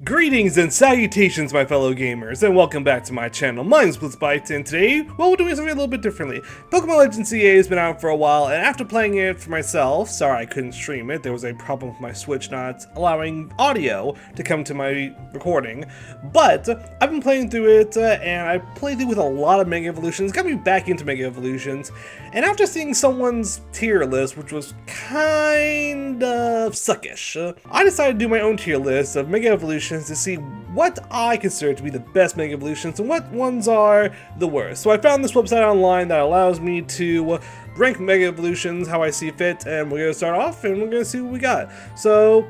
Greetings and salutations, my fellow gamers, and welcome back to my channel. My name's Blitzbyte, and today, well, we're doing something a little bit differently. Pokemon Legends CA has been out for a while, and after playing it for myself, sorry I couldn't stream it, there was a problem with my Switch not allowing audio to come to my recording, but I've been playing through it, and I played it with a lot of Mega Evolutions, got me back into Mega Evolutions, and after seeing someone's tier list, which was kind of suckish, I decided to do my own tier list of Mega Evolutions to see what I consider to be the best Mega Evolutions and what ones are the worst. So I found this website online that allows me to rank Mega Evolutions how I see fit, and we're going to start off and we're going to see what we got. So,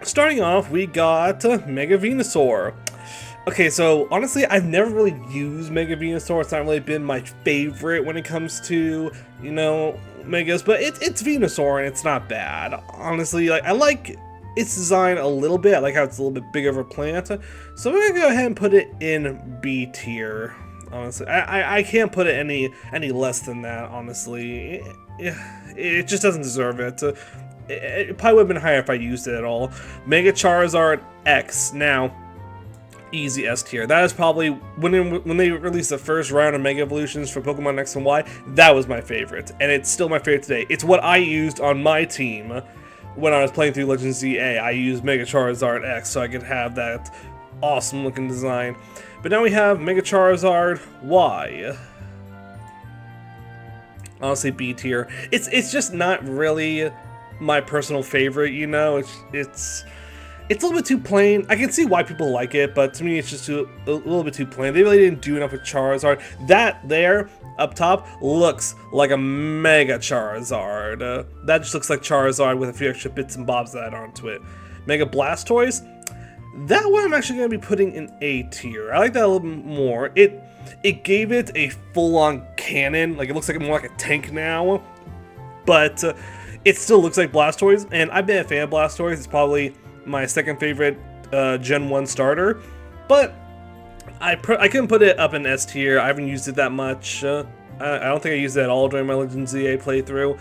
starting off, we got Mega Venusaur. Okay, so honestly, I've never really used Mega Venusaur. It's not really been my favorite when it comes to, you know, Megas, but it's Venusaur and it's not bad. Honestly, like, I like its design a little bit. I like how it's a little bit bigger of a plant. So we're gonna go ahead and put it in B tier. Honestly, I can't put it any less than that. Honestly, it just doesn't deserve it. It probably would have been higher if I used it at all. Mega Charizard X. Now, easy S tier. That is probably when they released the first round of Mega Evolutions for Pokemon X and Y. That was my favorite, and it's still my favorite today. It's what I used on my team when I was playing through Legends ZA. I used Mega Charizard X so I could have that awesome looking design. But now we have Mega Charizard Y. Honestly, B tier. It's just not really my personal favorite, you know. It's a little bit too plain. I can see why people like it, but to me it's just a little bit too plain. They really didn't do enough with Charizard. That there, up top, looks like a Mega Charizard. That just looks like Charizard with a few extra bits and bobs added onto it. Mega Blastoise, that one I'm actually going to be putting in A tier. I like that a little bit more. It gave it a full-on cannon. Like, it looks like more like a tank now, but it still looks like Blastoise, and I've been a fan of Blastoise. It's probably my second favorite Gen 1 starter, but I couldn't put it up in S tier. I haven't used it that much. I don't think I used it at all during my Legends ZA playthrough.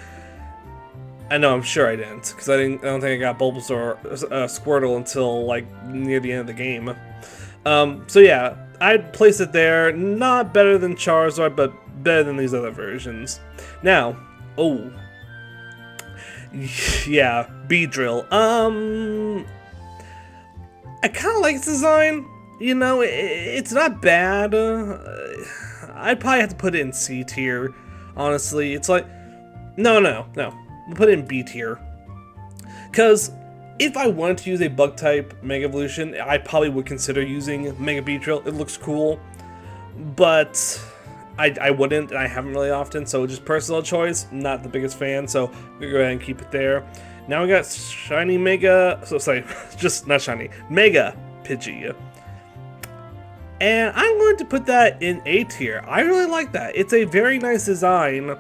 I know, I'm sure I didn't, because I don't think I got Bulbasaur, Squirtle until like near the end of the game. So yeah, I'd place it there. Not better than Charizard, but better than these other versions. Now, oh. Yeah, Beedrill. I kind of like its design. You know, it's not bad. I'd probably have to put it in C tier. Honestly, it's like, no. We'll put it in B tier. Because if I wanted to use a bug type Mega Evolution, I probably would consider using Mega Beedrill. It looks cool, but I wouldn't, and I haven't really often, so just personal choice, not the biggest fan, so we're gonna go ahead and keep it there. Now we got Shiny Mega, just not Shiny, Mega Pidgey. And I'm going to put that in A tier. I really like that. It's a very nice design.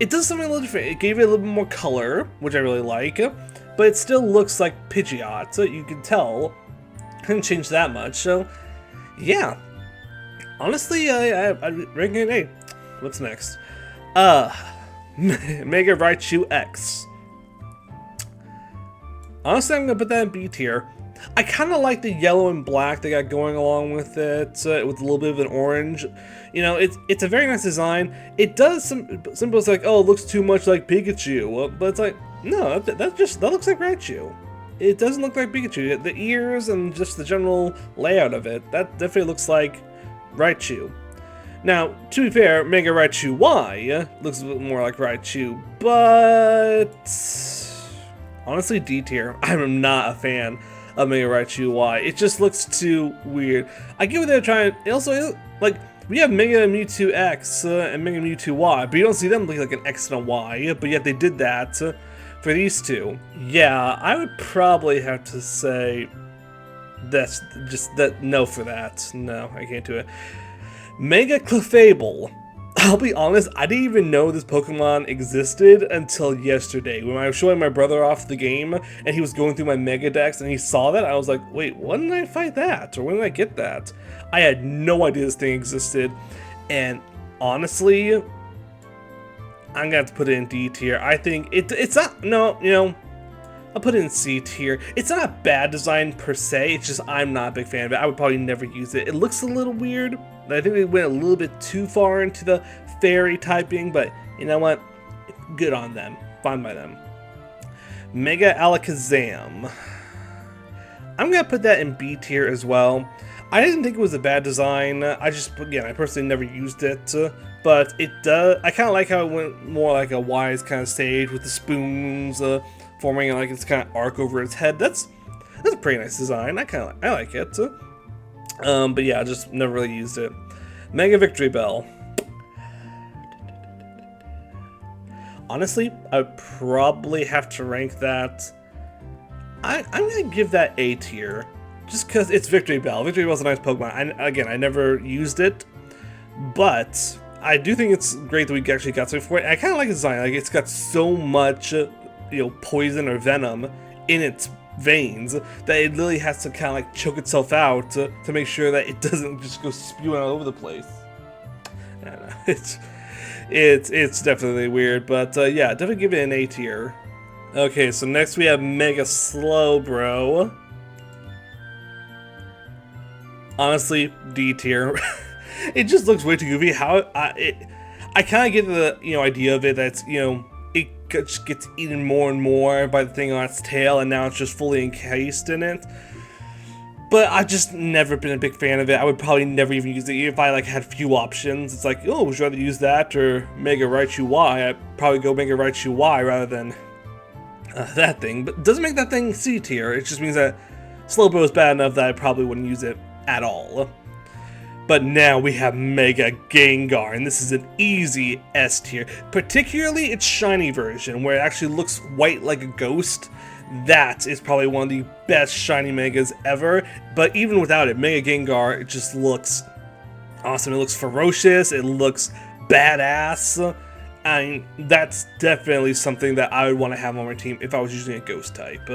It does something a little different. It gave it a little bit more color, which I really like, but it still looks like Pidgeot, so you can tell. Couldn't change that much, so yeah. Honestly, I'd rank it A. What's next? Mega Raichu X. Honestly, I'm gonna put that in B tier. I kind of like the yellow and black they got going along with it, with a little bit of an orange. You know, it's a very nice design. It does some people say like, oh, it looks too much like Pikachu. Well, but it's like, no, that looks like Raichu. It doesn't look like Pikachu. The ears and just the general layout of it, that definitely looks like Raichu. Now, to be fair, Mega Raichu Y looks a bit more like Raichu, but honestly, D tier. I'm not a fan of Mega Raichu Y. It just looks too weird. I get what they're trying. It also, like, we have Mega Mewtwo X and Mega Mewtwo Y, but you don't see them look like an X and a Y, but yet they did that for these two. Yeah, I would probably have to say that's just that. No, for that. No, I can't do it. Mega Clefable. I'll be honest, I didn't even know this Pokemon existed until yesterday when I was showing my brother off the game and he was going through my Mega Dex and he saw that. I was like, wait, when did I fight that? Or when did I get that? I had no idea this thing existed, and honestly, I'm gonna have to put it in D tier. I think it's not, no, you know, I'll put it in C tier. It's not a bad design per se, it's just I'm not a big fan of it. I would probably never use it. It looks a little weird. I think they went a little bit too far into the fairy typing, but you know what? Good on them. Fine by them. Mega Alakazam. I'm gonna put that in B tier as well. I didn't think it was a bad design. I personally never used it, but it does. I kind of like how it went more like a wise kind of stage with the spoons forming like its kind of arc over its head. That's a pretty nice design. I like it. But yeah, I just never really used it. Mega Victory Bell. Honestly, I would probably have to rank that. I'm gonna give that A tier, just because it's Victory Bell. Victory Bell's a nice Pokemon. I never used it, but I do think it's great that we actually got something for it. I kind of like the design. Like, it's got so much, poison or venom in its veins that it literally has to kind of like choke itself out to make sure that it doesn't just go spewing all over the place. I don't know. It's definitely weird, but yeah, definitely give it an A tier. Okay, so next we have Mega Slowbro. Honestly, D tier. It just looks way too goofy. I kind of get the idea of it that it just gets eaten more and more by the thing on its tail, and now it's just fully encased in it. But I've just never been a big fan of it. I would probably never even use it if I had few options. It's like, oh, would you rather use that or Mega Raichu Y? I'd probably go Mega Raichu Y rather than that thing. But it doesn't make that thing C tier. It just means that Slowbro is bad enough that I probably wouldn't use it at all. But now we have Mega Gengar, and this is an easy S tier. Particularly its shiny version, where it actually looks white like a ghost. That is probably one of the best shiny Megas ever. But even without it, Mega Gengar, it just looks awesome. It looks ferocious. It looks badass. I mean, that's definitely something that I would want to have on my team if I was using a ghost type.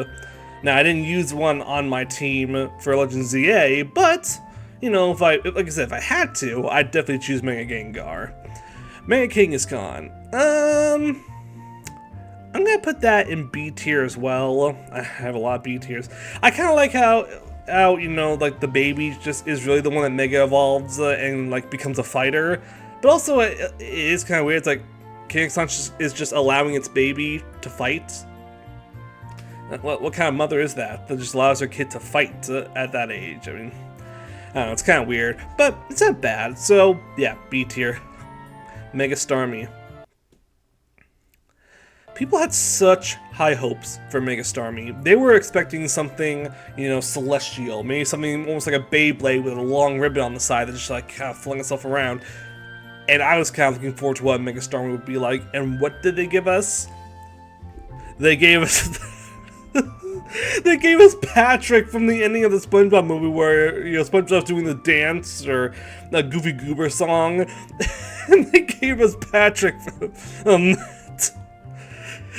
Now, I didn't use one on my team for Legends ZA, but if I had to, I'd definitely choose Mega Gengar. Mega King is gone. I'm gonna put that in B tier as well. I have a lot of B tiers. I kind of like how the baby just is really the one that Mega evolves and becomes a fighter. But also it is kind of weird. It's like King X is just allowing its baby to fight. What kind of mother is that just allows her kid to fight at that age? I mean, I don't know, it's kind of weird, but it's not bad. So yeah, B tier. Mega Starmie. People had such high hopes for Mega Starmie. They were expecting something, celestial, maybe something almost like a Beyblade with a long ribbon on the side that just kind of flung itself around. And I was kind of looking forward to what Mega Starmie would be like. And what did they give us? They gave us they gave us Patrick from the ending of the SpongeBob movie, where SpongeBob's doing the dance or the Goofy Goober song, and they gave us Patrick from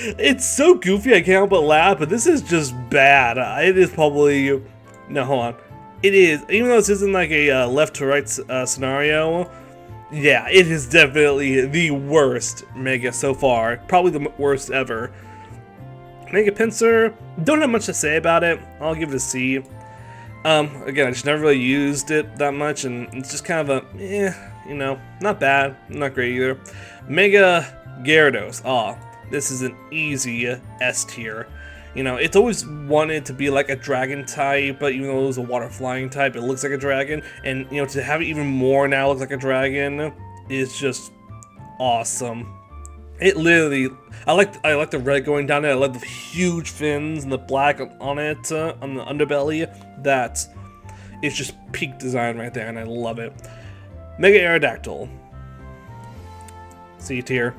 It's so goofy I can't help but laugh, but this is just bad. It is probably... No, hold on. It is, even though this isn't like a left to right scenario, yeah, it is definitely the worst Mega so far. Probably the worst ever. Mega Pinsir, don't have much to say about it. I'll give it a C. Again, I just never really used it that much, and it's just kind of a, not bad, not great either. Mega Gyarados, this is an easy S tier. It's always wanted to be like a dragon type, but even though it was a water flying type, it looks like a dragon. And, to have it even more now look like a dragon is just awesome. It literally, I like the red going down it. I like the huge fins and the black on it, on the underbelly. That is just peak design right there, and I love it. Mega Aerodactyl. C tier.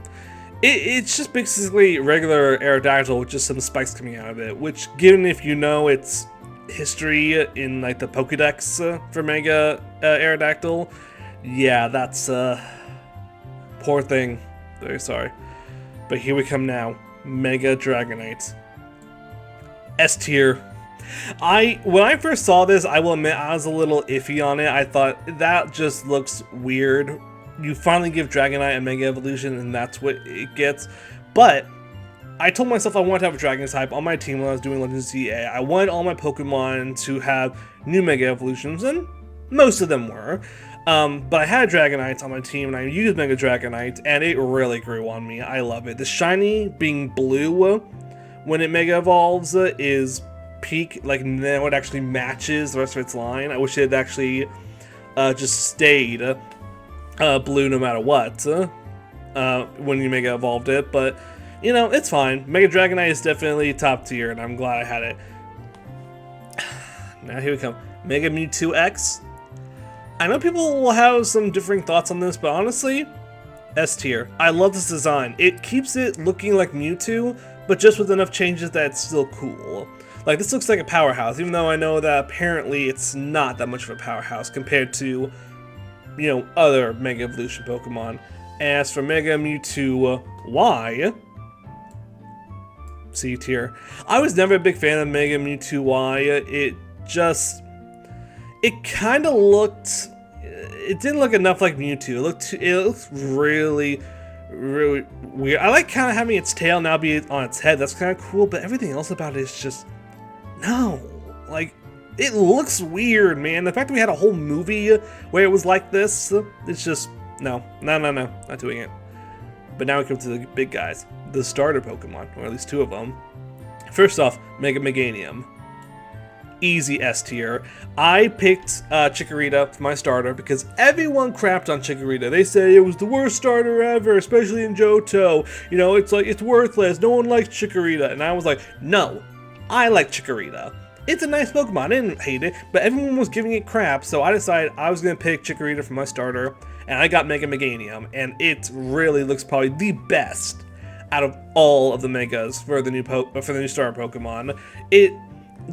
It's just basically regular Aerodactyl with just some spikes coming out of it, which, given if its history in the Pokédex for Mega Aerodactyl, yeah, that's poor thing. Very sorry. But here we come now. Mega Dragonite. S tier. When I first saw this, I will admit I was a little iffy on it. I thought that just looks weird. You finally give Dragonite a Mega Evolution, and that's what it gets. But I told myself I wanted to have a dragon type on my team when I was doing Legends CA. I wanted all my Pokemon to have new Mega Evolutions, and most of them were. But I had Dragonite on my team, and I used Mega Dragonite, and it really grew on me. I love it. The shiny being blue when it Mega Evolves is peak, like now it actually matches the rest of its line. I wish it had actually just stayed blue no matter what when you Mega Evolved it, but you know, it's fine. Mega Dragonite is definitely top tier, and I'm glad I had it. Now here we come. Mega Mewtwo X. I know people will have some differing thoughts on this, but honestly, S tier. I love this design. It keeps it looking like Mewtwo, but just with enough changes that it's still cool. Like, this looks like a powerhouse, even though I know that apparently it's not that much of a powerhouse compared to, you know, other Mega Evolution Pokemon. As for Mega Mewtwo Y, C tier. I was never a big fan of Mega Mewtwo Y. It kind of looked, it didn't look enough like Mewtwo. It looked really, really weird. I like kind of having its tail now be on its head. That's kind of cool, but everything else about it is just, no. Like, it looks weird, man. The fact that we had a whole movie where it was like this, it's just, no, not doing it. But now we come to the big guys, the starter Pokemon, or at least two of them. First off, Mega Meganium. Easy S tier. I picked Chikorita for my starter because everyone crapped on Chikorita. They say it was the worst starter ever, especially in Johto. You know, it's like, it's worthless. No one likes Chikorita. And I was like, no, I like Chikorita. It's a nice Pokemon. I didn't hate it, but everyone was giving it crap, so I decided I was going to pick Chikorita for my starter, and I got Mega Meganium, and it really looks probably the best out of all of the Megas for the new starter Pokemon. It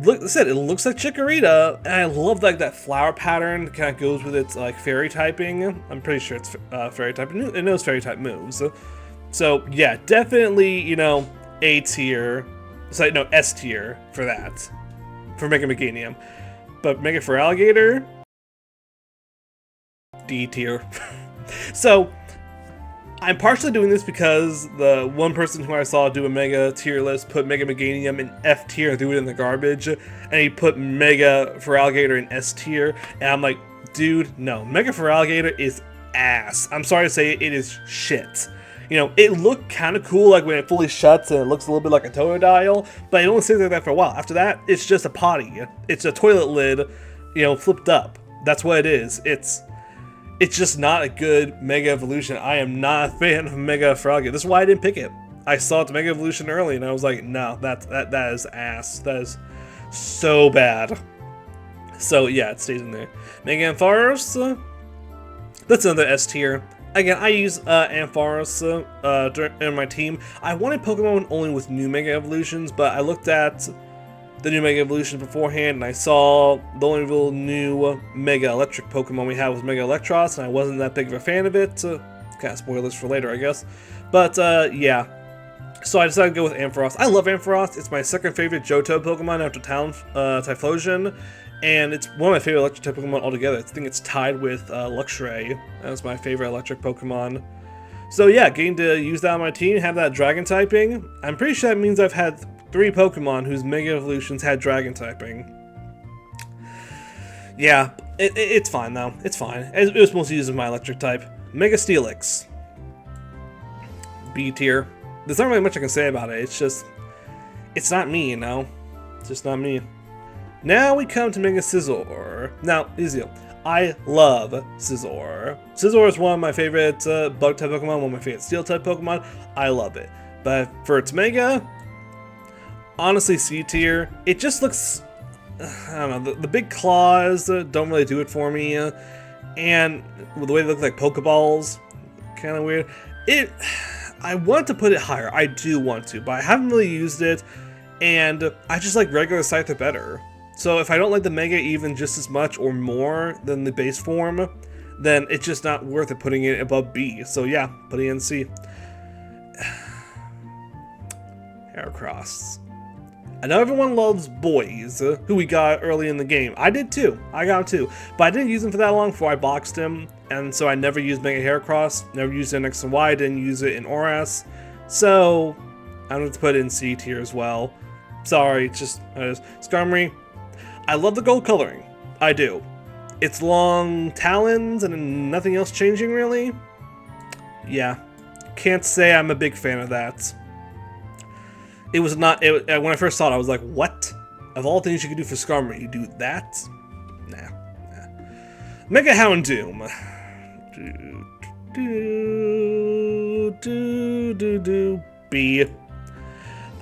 looks like Chikorita, and I love like that flower pattern that kind of goes with its like fairy typing. I'm pretty sure it's fairy typing. It knows fairy type moves. So yeah, definitely, you know, A tier. So no, S tier for that. For Mega Meganium. But Mega Feraligatr, D tier. So I'm partially doing this because the one person who I saw do a Mega tier list put Mega Meganium in F tier and threw it in the garbage, and he put Mega Feraligatr in S tier, and I'm like, dude, no. Mega Feraligatr is ass. I'm sorry to say it is shit. You know, it looked kind of cool like when it fully shuts and it looks a little bit like a Totodile, but it only stays like that for a while. After that, it's just a potty. It's a toilet lid, you know, flipped up. That's what it is. It's just not a good Mega Evolution. I am not a fan of Mega Feraligatr. This is why I didn't pick it. I saw the Mega Evolution early and I was like, no, that is ass. That is so bad. So yeah, it stays in there. Mega Ampharos, that's another S tier. Again, I use Ampharos in my team. I wanted Pokemon only with new Mega Evolutions, but I looked at the new Mega Evolutions beforehand, and I saw the only real new Mega Electric Pokemon we had was Mega Electros, and I wasn't that big of a fan of it. Kind of spoilers for later, I guess. But, yeah. So I decided to go with Ampharos. I love Ampharos. It's my second favorite Johto Pokemon after Typhlosion. And it's one of my favorite electric type Pokemon altogether. I think it's tied with Luxray as my favorite electric Pokemon. So yeah, getting to use that on my team, have that dragon typing. I'm pretty sure that means I've had 3 Pokemon whose Mega Evolutions had dragon typing. Yeah, it's fine though. It's fine. It was mostly used as my electric type. Mega Steelix. B tier. There's not really much I can say about it. It's just, it's not me, you know? It's just not me. Now we come to Mega Scizor. Now, easy. I love Scizor. Scizor is one of my favorite bug type Pokemon, one of my favorite steel type Pokemon. I love it. But for its Mega, honestly, C tier. It just looks, I don't know, the big claws don't really do it for me. And the way they look like Pokeballs, kind of weird. I want to put it higher. I do want to, but I haven't really used it. And I just like regular Scyther better. So if I don't like the Mega even just as much or more than the base form, then it's just not worth it putting it above B. So yeah, putting it in C. Heracross. I know everyone loves boys, who we got early in the game. I did too. I got him too. But I didn't use him for that long before I boxed him. And so I never used Mega Heracross. Never used it in X and Y. Didn't use it in ORAS. So I'm going to put it in C tier as well. Sorry, it's just Skarmory. I love the gold coloring. I do. It's long talons and nothing else changing really. Yeah, can't say I'm a big fan of that. It was not. When I first saw it, I was like, "What? Of all things you could do for Skarmory, you do that? Nah." Mega Houndoom. B.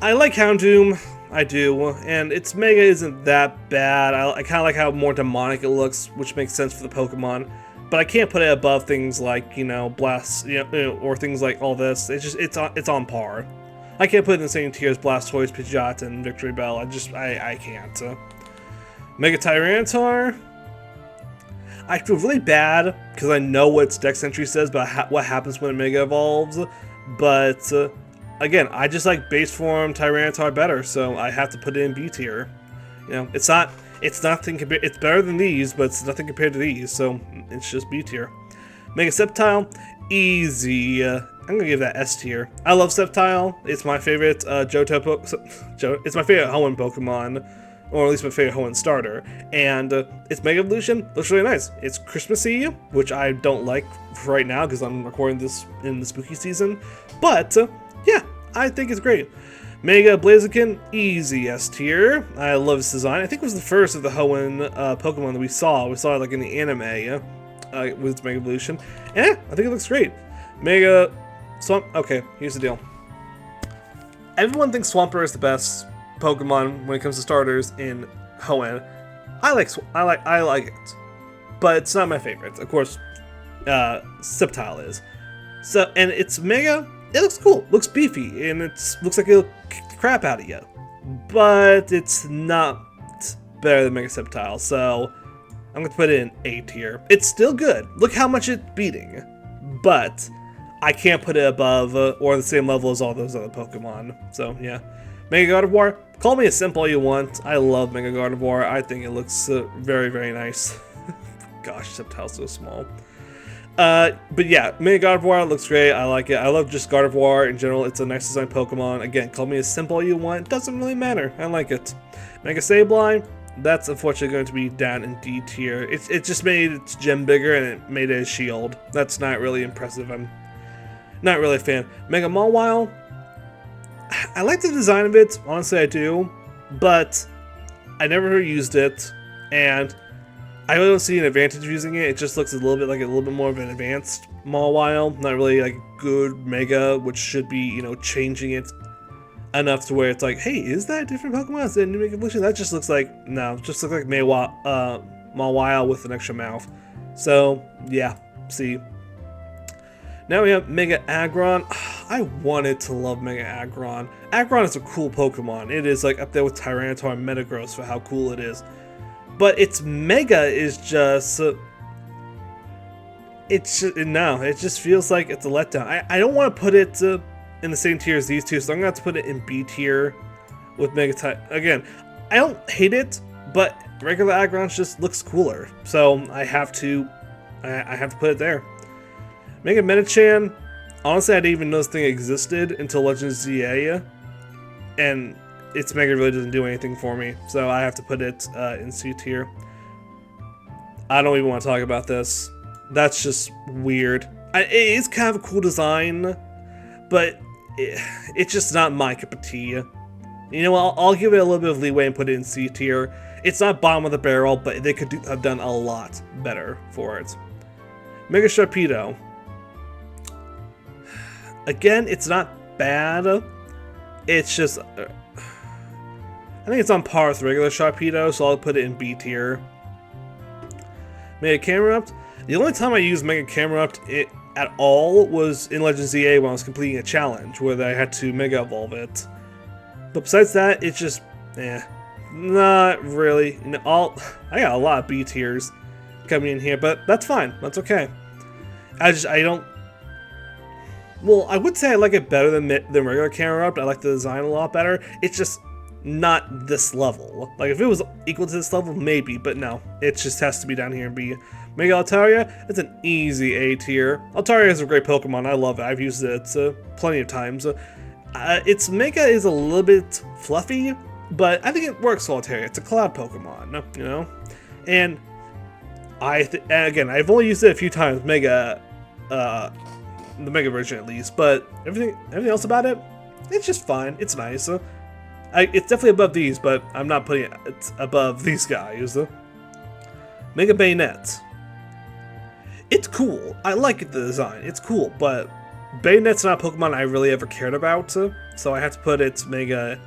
I like Houndoom. I do, and its Mega isn't that bad. I kind of like how more demonic it looks, which makes sense for the Pokemon. But I can't put it above things like, you know, Blast, or things like all this. It's on par. I can't put it in the same tier as Blastoise, Pidgeot, and Victory Bell. I can't. Mega Tyranitar. I feel really bad because I know what its Dex entry says about what happens when it Mega Evolves, but again, I just like base form Tyranitar better, so I have to put it in B tier. You know, it's nothing compared. It's better than these, but it's nothing compared to these, so it's just B tier. Mega Sceptile, easy. I'm gonna give that S tier. I love Sceptile. It's my favorite it's my favorite Hoenn Pokemon, or at least my favorite Hoenn starter. And its Mega Evolution looks really nice. It's Christmassy, which I don't like for right now because I'm recording this in the spooky season. But yeah, I think it's great. Mega Blaziken, easy S tier. I love its design. I think it was the first of the Hoenn Pokemon that we saw. We saw it like in the anime with its Mega Evolution. And yeah, I think it looks great. Mega Swamp. Okay, here's the deal. Everyone thinks Swampert is the best Pokemon when it comes to starters in Hoenn. I like it, but it's not my favorite. Of course, Sceptile is. So, and it's Mega. It looks cool. Looks beefy, and looks like it'll kick the crap out of you. But it's not better than Mega Sceptile, so I'm gonna put it in A tier. It's still good. Look how much it's beating, but I can't put it above or on the same level as all those other Pokemon. So yeah, Mega Gardevoir. Call me a simp all you want. I love Mega Gardevoir. I think it looks very, very nice. Gosh, Sceptile's so small. But yeah, Mega Gardevoir looks great. I like it. I love just Gardevoir in general. It's a nice design Pokemon. Again, call me a simp all you want. It doesn't really matter. I like it. Mega Sableye. That's unfortunately going to be down in D tier. It just made its gem bigger and it made it a shield. That's not really impressive. I'm not really a fan. Mega Mawile. I like the design of it, honestly I do, but I never used it, and I really don't see an advantage of using it. It just looks a little bit more of an advanced Mawile, not really like good Mega, which should be, you know, changing it enough to where it's like, hey, is that a different Pokemon? Is that a new Mega Evolution? That just looks like, no, it just looks like Mawile with an extra mouth. So, yeah, see. Now we have Mega Aggron. I wanted to love Mega Aggron. Aggron is a cool Pokemon. It is like up there with Tyranitar and Metagross for how cool it is. But its Mega is just... it just feels like it's a letdown. I don't want to put it in the same tier as these two, so I'm going to have to put it in B tier with Mega Again, I don't hate it, but regular Aggron just looks cooler. So I have to put it there. Mega Metachan, honestly, I didn't even know this thing existed until Legends ZA, and its Mega really doesn't do anything for me, so I have to put it in C tier. I don't even want to talk about this. That's just weird. It is kind of a cool design, but it's just not my cup of tea. You know, I'll give it a little bit of leeway and put it in C tier. It's not bottom of the barrel, but they could have done a lot better for it. Mega Sharpedo. Again, it's not bad. It's just... I think it's on par with regular Sharpedo, so I'll put it in B tier. Mega Camerupt. The only time I used Mega Camerupt at all was in Legends ZA when I was completing a challenge, where I had to Mega Evolve it. But besides that, it's just... not really. I got a lot of B tiers coming in here, but that's fine. That's okay. I don't... Well, I would say I like it better than regular Camerupt. I like the design a lot better. It's just not this level. Like, if it was equal to this level, maybe, but no. It just has to be down here and be. Mega Altaria, it's an easy A tier. Altaria is a great Pokemon. I love it. I've used it plenty of times. Its Mega is a little bit fluffy, but I think it works well with Terry. It's a cloud Pokemon, you know? And again, I've only used it a few times, Mega, the Mega version at least, but everything else about it, it's just fine. It's nice. It's definitely above these, but I'm not putting it above these guys. Mega Bayonet. It's cool. I like the design. It's cool, but Bayonet's not a Pokemon I really ever cared about, so I have to put its Mega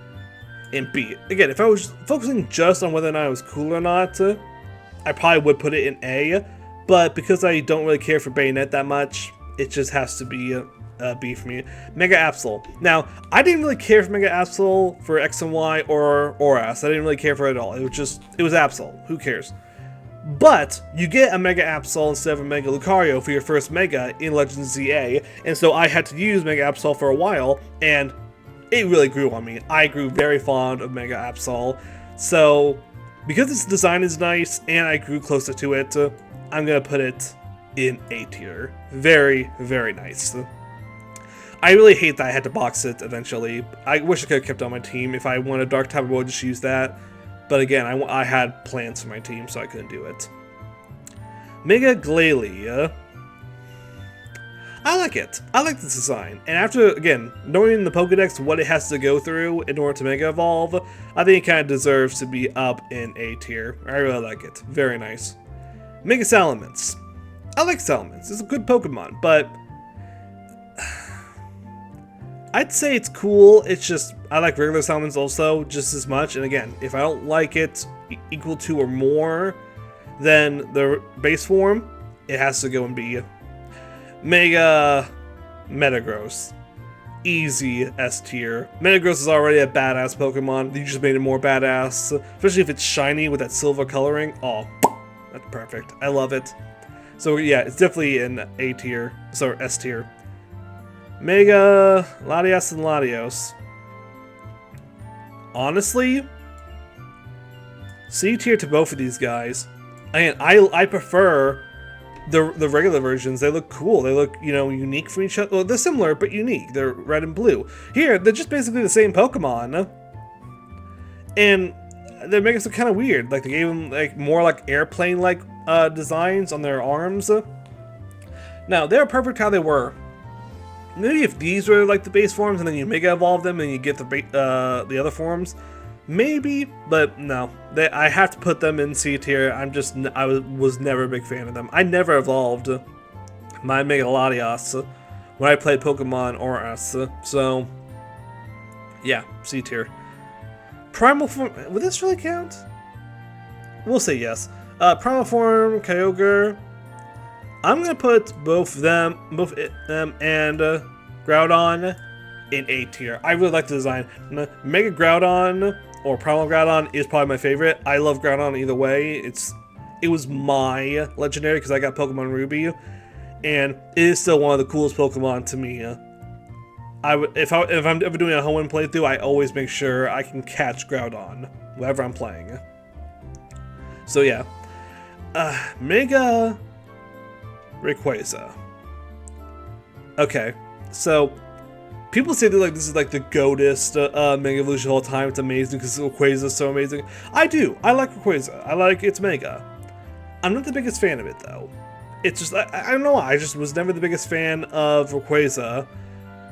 in B. Again, if I was focusing just on whether or not it was cool or not, I probably would put it in A, but because I don't really care for Bayonet that much, it just has to be a B for me. Mega Absol. Now, I didn't really care for Mega Absol for X and Y or S. I didn't really care for it at all. It was Absol. Who cares? But you get a Mega Absol instead of a Mega Lucario for your first Mega in Legends ZA, and so I had to use Mega Absol for a while, and it really grew on me. I grew very fond of Mega Absol, so because its design is nice and I grew closer to it, I'm gonna put it in A tier. Very, very nice. I really hate that I had to box it eventually. I wish I could have kept it on my team. If I wanted Dark type, I would just use that. But again, I had plans for my team, so I couldn't do it. Mega Glalie. I like it. I like this design. And after, again, knowing in the Pokedex what it has to go through in order to Mega Evolve, I think it kind of deserves to be up in A tier. I really like it. Very nice. Mega Salamence. I like Salamence. It's a good Pokemon, but I'd say it's cool. It's just, I like regular Salamence also just as much. And again, if I don't like it equal to or more than the base form, it has to go in B. Mega Metagross. Easy S tier. Metagross is already a badass Pokemon. You just made it more badass. Especially if it's shiny with that silver coloring. Oh, that's perfect. I love it. So yeah, it's definitely an A tier. Sorry, S tier. Mega Latias and Latios. Honestly, C tier to both of these guys. And I prefer the regular versions. They look cool. They look, you know, unique from each other. Well, they're similar but unique. They're red and blue. Here, they're just basically the same Pokemon, and they make it kind of weird. Like they gave them like more like airplane like designs on their arms. Now they're perfect how they were. Maybe if these were like the base forms and then you Mega Evolve them and you get the other forms, maybe. But no, I have to put them in C tier. I was never a big fan of them. I never evolved my Mega Latias when I played Pokemon or S. So yeah, C tier. Primal form. Would this really count? We'll say yes. Primal form, Kyogre. I'm gonna put both them and Groudon in A tier. I really like the design. Mega Groudon or Primal Groudon is probably my favorite. I love Groudon either way. It was my legendary because I got Pokemon Ruby, and it is still one of the coolest Pokemon to me. If I'm ever doing a home and playthrough, I always make sure I can catch Groudon wherever I'm playing. So yeah, Mega Rayquaza. Okay, so people say that like this is like the goatest Mega Evolution of all time. It's amazing because Rayquaza is so amazing. I do. I like Rayquaza. I like its Mega. I'm not the biggest fan of it though. It's just I don't know why. I just was never the biggest fan of Rayquaza.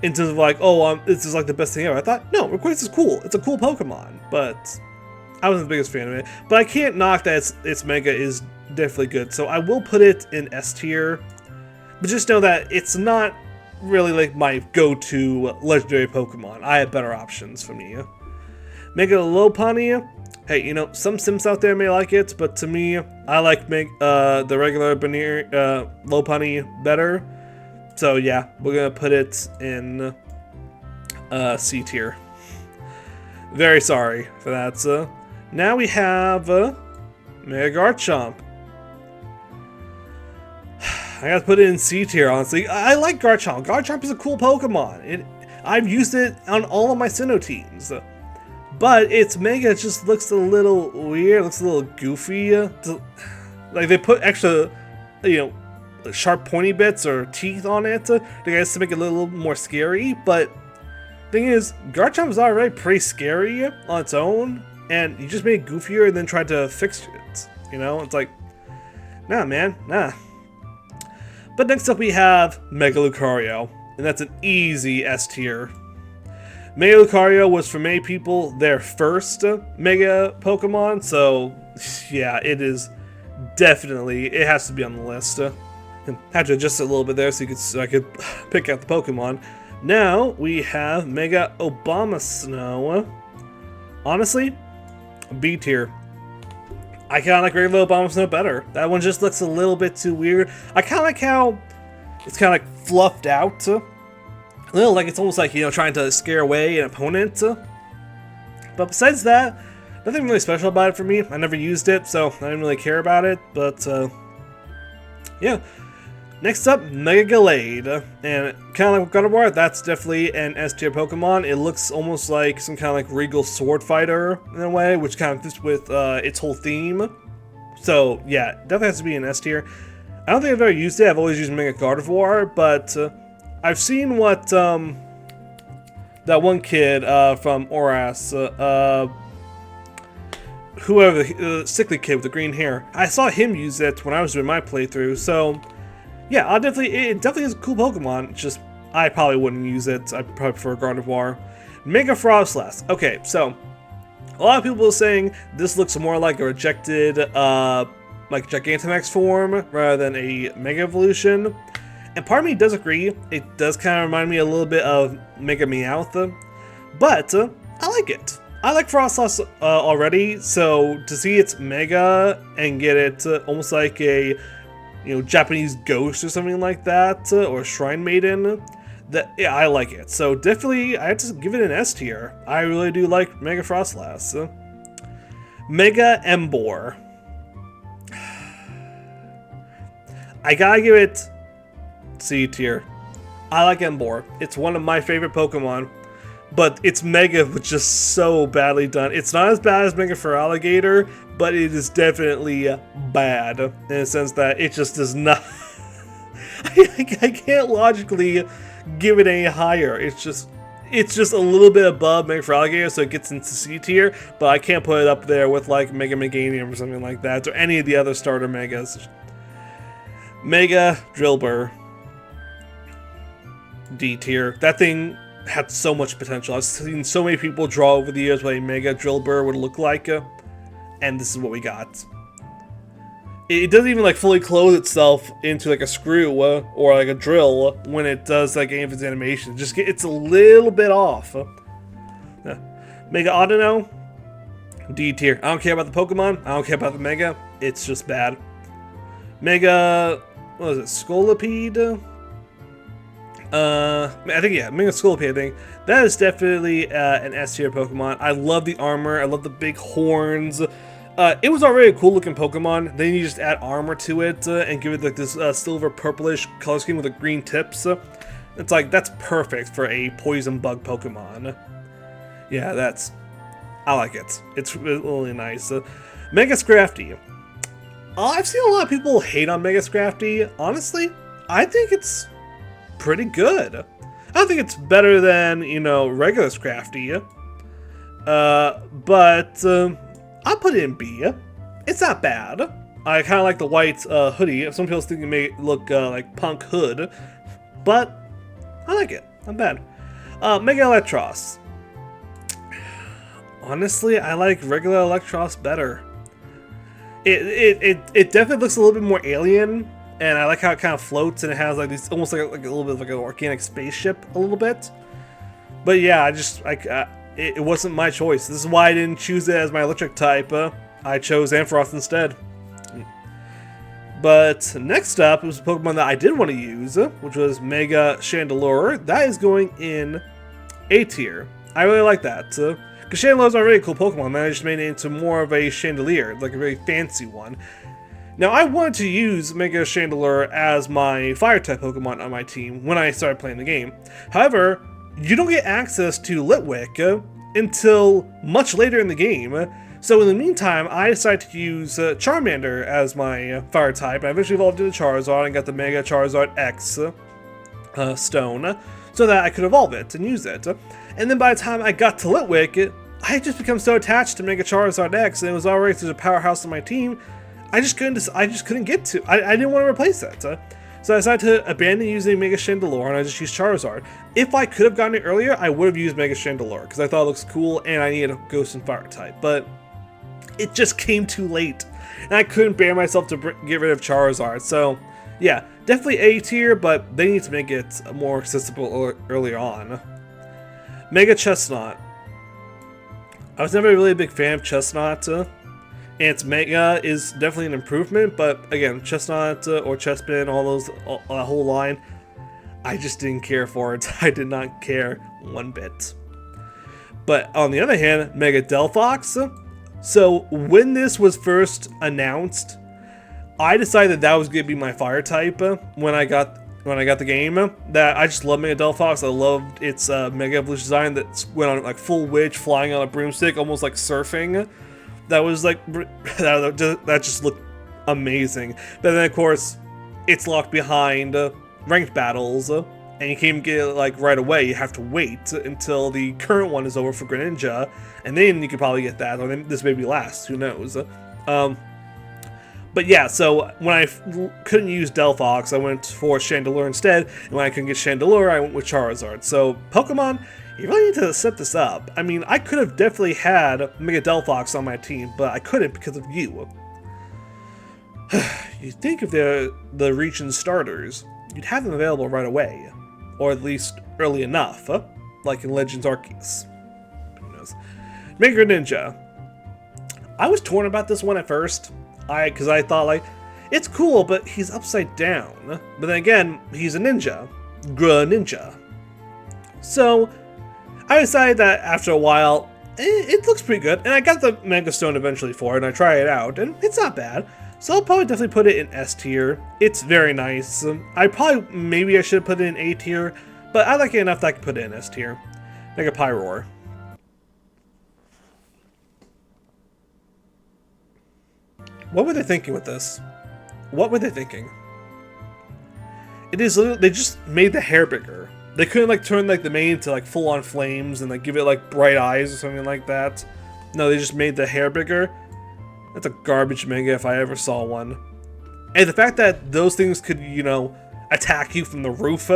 In terms of like, oh, this is like the best thing ever. I thought, no, Rayquaza's cool. It's a cool Pokemon, but I wasn't the biggest fan of it. But I can't knock that its Mega is definitely good. So I will put it in S tier. But just know that it's not really like my go-to legendary Pokemon. I have better options for me. Mega Lopunny. Hey, you know, some Sims out there may like it, but to me, I like the regular Lopunny better. So yeah, we're gonna put it in C tier. Very sorry for that. Now we have Mega Garchomp. I gotta put it in C tier, honestly. I like Garchomp. Garchomp is a cool Pokemon. I've used it on all of my Sinnoh teams. But its Mega just looks a little weird, looks a little goofy. Like they put extra, you know, sharp pointy bits or teeth on it, I guess, to make it a little more scary, but Thing is, Garchomp is already pretty scary on its own, and you just made it goofier and then tried to fix it. You know, it's like, nah, man, nah. But next up we have Mega Lucario, and that's an easy S tier. Mega Lucario was for many people their first Mega Pokemon, so yeah, it is definitely, it has to be on the list. Had to adjust it a little bit there so I could pick out the Pokemon. Now we have Mega Abomasnow. Honestly, B tier. I kind of like regular Abomasnow better. That one just looks a little bit too weird. I kind of like how it's kind of like fluffed out. A little like it's almost like, you know, trying to scare away an opponent. But besides that, nothing really special about it for me. I never used it, so I didn't really care about it. But yeah. Next up, Mega Gallade, and kind of like God of War, that's definitely an S tier Pokemon. It looks almost like some kind of like regal sword fighter in a way, which kind of fits with its whole theme. So yeah, definitely has to be an S tier. I don't think I've ever used it. I've always used Mega God of War, but I've seen what that one kid from Oras, whoever the sickly kid with the green hair, I saw him use it when I was doing my playthrough. So. Yeah, it definitely is a cool Pokemon. It's just, I probably wouldn't use it. I probably prefer Gardevoir. Mega Frostlass. Okay, so, a lot of people are saying this looks more like a rejected, like Gigantamax form, rather than a Mega Evolution. And part of me does agree. It does kind of remind me a little bit of Mega Meowth. But, I like it. I like Frostlass already, so to see its Mega and get it almost like a, you know, Japanese ghost or something like that, or Shrine Maiden, that, yeah, I like it. So definitely, I have to give it an S tier. I really do like Mega Frostlass. Mega Emboar. I gotta give it C tier. I like Emboar. It's one of my favorite Pokemon, but its Mega was just so badly done. It's not as bad as Mega Feraligatr, but it is definitely bad in the sense that it just does not. I can't logically give it any higher. It's just a little bit above Mega Feraligatr, so it gets into C tier. But I can't put it up there with like Mega Meganium or something like that, or any of the other starter Megas. Mega Drillbur. D tier. That thing had so much potential. I've seen so many people draw over the years what a Mega Drillbur would look like. And this is what we got. It doesn't even like fully close itself into like a screw or like a drill when it does like any of its animation. It's a little bit off. Mega Audino, D tier. I don't care about the Pokemon. I don't care about the Mega. It's just bad. Mega, what is it? Scolipede? I think, yeah, Mega Scolipede, I think. That is definitely an S tier Pokemon. I love the armor. I love the big horns. It was already a cool looking Pokemon. Then you just add armor to it and give it like this silver purplish color scheme with the green tips. It's like, that's perfect for a poison bug Pokemon. Yeah, I like it. It's really nice. Mega Scrafty. I've seen a lot of people hate on Mega Scrafty. Honestly, I think it's pretty good. I don't think it's better than, you know, regular Scrafty. But I'll put it in B. It's not bad. I kind of like the white hoodie. Some people think it may look like punk hood, but I like it. Not bad. Mega Electros. Honestly, I like regular Electros better. It definitely looks a little bit more alien, and I like how it kind of floats and it has like these almost like a little bit of like an organic spaceship a little bit. But yeah, I just like it wasn't my choice. This is why I didn't choose it as my electric type. I chose Ampharos instead. But next up was a Pokemon that I did want to use, which was Mega Chandelure. That is going in A tier. I really like that. Because Chandelure is already a cool Pokemon, then I just made it into more of a Chandelier, like a very fancy one. Now, I wanted to use Mega Chandelure as my Fire-type Pokemon on my team when I started playing the game. However, you don't get access to Litwick until much later in the game. So in the meantime, I decided to use Charmander as my Fire type. I eventually evolved into Charizard and got the Mega Charizard X stone, so that I could evolve it and use it. And then by the time I got to Litwick, I had just become so attached to Mega Charizard X, and it was already such a powerhouse on my team. I just couldn't get to. I didn't want to replace that. So I decided to abandon using Mega Chandelure, and I just used Charizard. If I could have gotten it earlier, I would have used Mega Chandelure because I thought it looks cool, and I needed a Ghost and Fire type. But it just came too late, and I couldn't bear myself to get rid of Charizard. So yeah, definitely A tier, but they need to make it more accessible earlier on. Mega Chestnut. I was never really a big fan of Chestnut, and its Mega is definitely an improvement, but again, Chestnut or Chespin, all those, that whole line, I just didn't care for it. I did not care one bit. But on the other hand, Mega Delphox. So when this was first announced, I decided that was going to be my fire type when I got the game. That I just love Mega Delphox. I loved its Mega Evolution design that went on like full witch, flying on a broomstick, almost like surfing. That was like that just looked amazing. But then of course, it's locked behind ranked battles, and you can't get it like right away. You have to wait until the current one is over for Greninja, and then you could probably get that. Or then this maybe lasts. Who knows? But yeah, so when I couldn't use Delphox, I went for Chandelure instead, and when I couldn't get Chandelure, I went with Charizard. So Pokemon, you really need to set this up. I mean, I could have definitely had Mega Delphox on my team, but I couldn't because of you. You'd think if they're the region starters, you'd have them available right away, or at least early enough, like in Legends Arceus. Who knows? Mega Ninja. I was torn about this one at first. Because I thought, like, it's cool, but he's upside down. But then again, he's a ninja. Greninja. So, I decided that after a while, it looks pretty good. And I got the Mega Stone eventually for it, and I tried it out, and it's not bad. So I'll probably definitely put it in S tier. It's very nice. Maybe I should have put it in A tier, but I like it enough that I can put it in S tier. Mega Pyroar. What were they thinking with this? What were they thinking? It is literally, they just made the hair bigger. They couldn't like turn like the mane into like full on flames and like give it like bright eyes or something like that. No, they just made the hair bigger. That's a garbage mega if I ever saw one. And the fact that those things could, you know, attack you from the roof.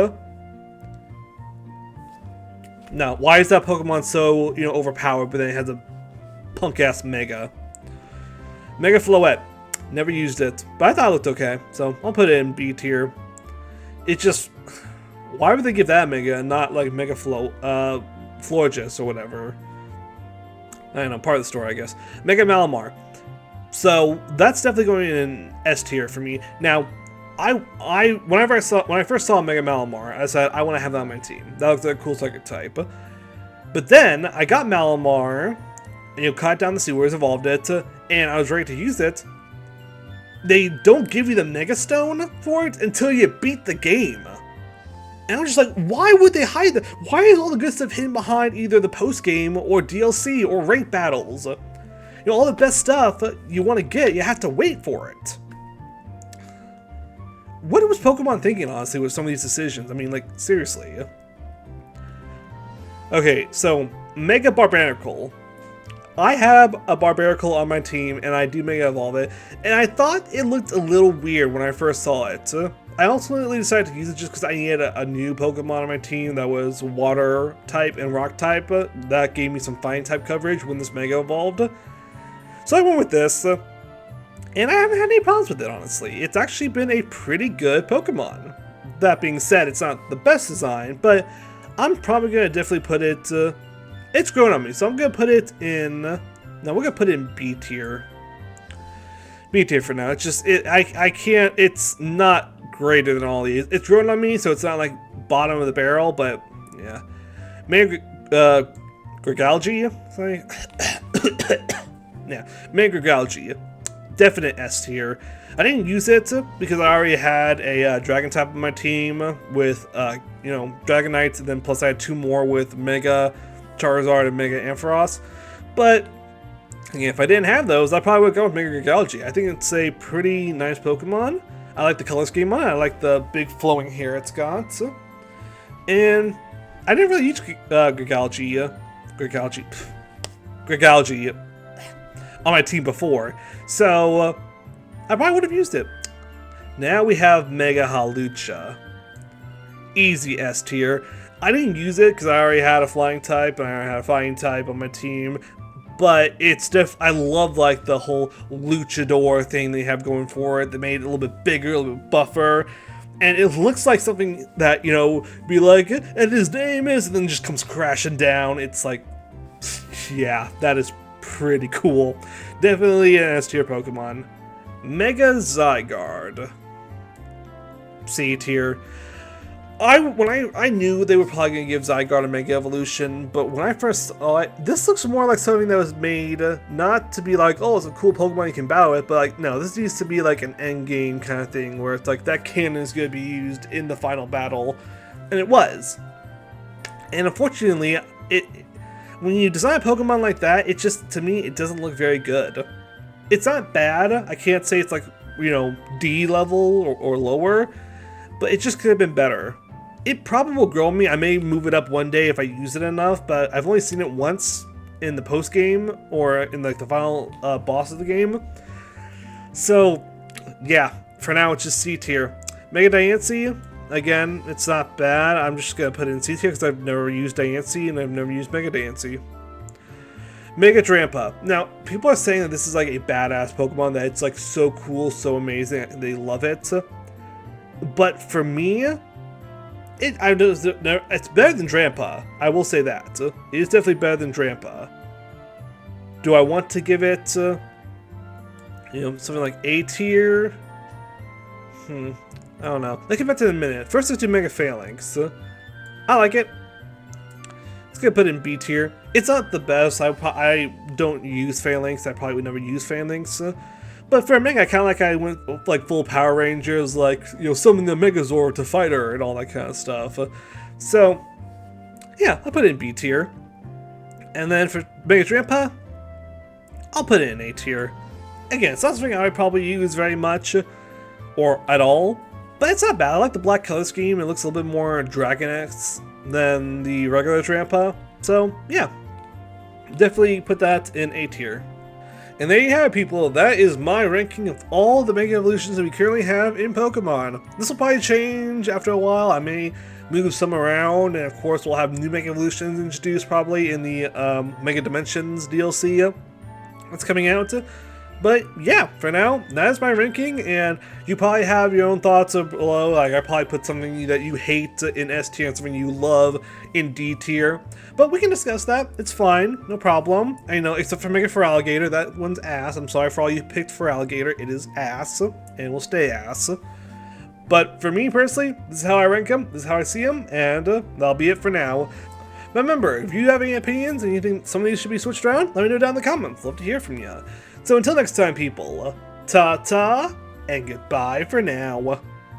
No, why is that Pokemon so, you know, overpowered, but then it has a punk ass mega? Mega Floette. Never used it, but I thought it looked okay, so I'll put it in B tier. It just... Why would they give that Mega and not like Mega Florges or whatever? I don't know, part of the story, I guess. Mega Malamar. So that's definitely going in S tier for me. Now, when I first saw Mega Malamar, I said I want to have that on my team. That looks like a cool psychic type. But then I got Malamar, and you cut down the sewers, evolved it, and I was ready to use it. They don't give you the Mega Stone for it until you beat the game. And I'm just like, why would they hide that? Why is all the good stuff hidden behind either the post-game or DLC or ranked battles? You know, all the best stuff you want to get, you have to wait for it. What was Pokemon thinking, honestly, with some of these decisions? I mean, like, seriously. Okay, so, Mega Barbaracle. I have a Barbaracle on my team, and I do Mega Evolve it, and I thought it looked a little weird when I first saw it. I ultimately decided to use it just because I needed a new Pokemon on my team that was Water type and Rock type. That gave me some Fighting type coverage when this Mega evolved. So I went with this, and I haven't had any problems with it, honestly. It's actually been a pretty good Pokemon. That being said, it's not the best design, but I'm probably going to definitely put it... it's grown on me, so I'm going to put it in... No, we're going to put it in B tier. B tier for now. It's just... I can't... It's not greater than all these. It's grown on me, so it's not like bottom of the barrel, but... Yeah. Mega... Grigalgi? Sorry. Yeah. Mega Grigalgi. Definite S tier. I didn't use it because I already had a Dragon type on my team with, you know, Dragonites, and then plus I had two more with Mega Charizard and Mega Ampharos. But again, if I didn't have those, I probably would go with Mega Grigalgi. I think it's a pretty nice Pokemon. I like the color scheme on it. I like the big flowing hair it's got. And I didn't really use Gregalgy on my team before, so I probably would have used it. Now we have Mega Hawlucha. Easy S tier. I didn't use it because I already had a flying type and I already had a fighting type on my team, but it's I love like the whole luchador thing they have going for it. They made it a little bit bigger, a little bit buffer, and it looks like something that, you know, be like, and his name is, and then just comes crashing down. It's like, yeah, that is pretty cool. Definitely an S tier Pokemon. Mega Zygarde. C tier. I knew they were probably going to give Zygarde a Mega Evolution, but when I first saw it, this looks more like something that was made not to be like, oh, it's a cool Pokemon you can battle with, but like, no, this needs to be like an end game kind of thing where it's like that cannon is going to be used in the final battle, and it was. And unfortunately, when you design a Pokemon like that, it just, to me, it doesn't look very good. It's not bad. I can't say it's like, you know, D level or lower, but it just could have been better. It probably will grow on me. I may move it up one day if I use it enough, but I've only seen it once in the post game or in like the final boss of the game. So yeah, for now it's just C tier. Mega Diancie, again, it's not bad. I'm just gonna put it in C tier because I've never used Diancie and I've never used Mega Diancie. Mega Drampa. Now, people are saying that this is like a badass Pokemon, that it's like so cool, so amazing, and they love it. But for me, it's better than Drampa. I will say that. It is definitely better than Drampa. Do I want to give it, you know, something like A tier? I don't know. Let's get back to it in a minute. First, let's do Mega Phalanx. I like it. Let's get put in B tier. It's not the best. I don't use Phalanx. I probably would never use Phalanx. But for a Mega, kind of like I went like full Power Rangers, like, you know, summon the Megazord to fight her and all that kind of stuff. So, yeah, I'll put it in B tier. And then for Mega Drampa, I'll put it in A tier. Again, it's not something I would probably use very much or at all, but it's not bad. I like the black color scheme. It looks a little bit more Dragon-esque than the regular Drampa. So, yeah, definitely put that in A tier. And there you have it, people. That is my ranking of all the Mega Evolutions that we currently have in Pokemon. This will probably change after a while. I may move some around, and of course we'll have new Mega Evolutions introduced probably in the Mega Dimensions DLC that's coming out. But yeah, for now, that is my ranking, and you probably have your own thoughts below. Like, I probably put something that you hate in S tier and something you love in D tier. But we can discuss that. It's fine, no problem. I know, except for Mega Feraligatr, that one's ass. I'm sorry for all you picked Feraligatr. It is ass, and will stay ass. But for me personally, this is how I rank them, this is how I see them, and that'll be it for now. But remember, if you have any opinions and you think some of these should be switched around, let me know down in the comments. Love to hear from you. So until next time, people, ta-ta, and goodbye for now.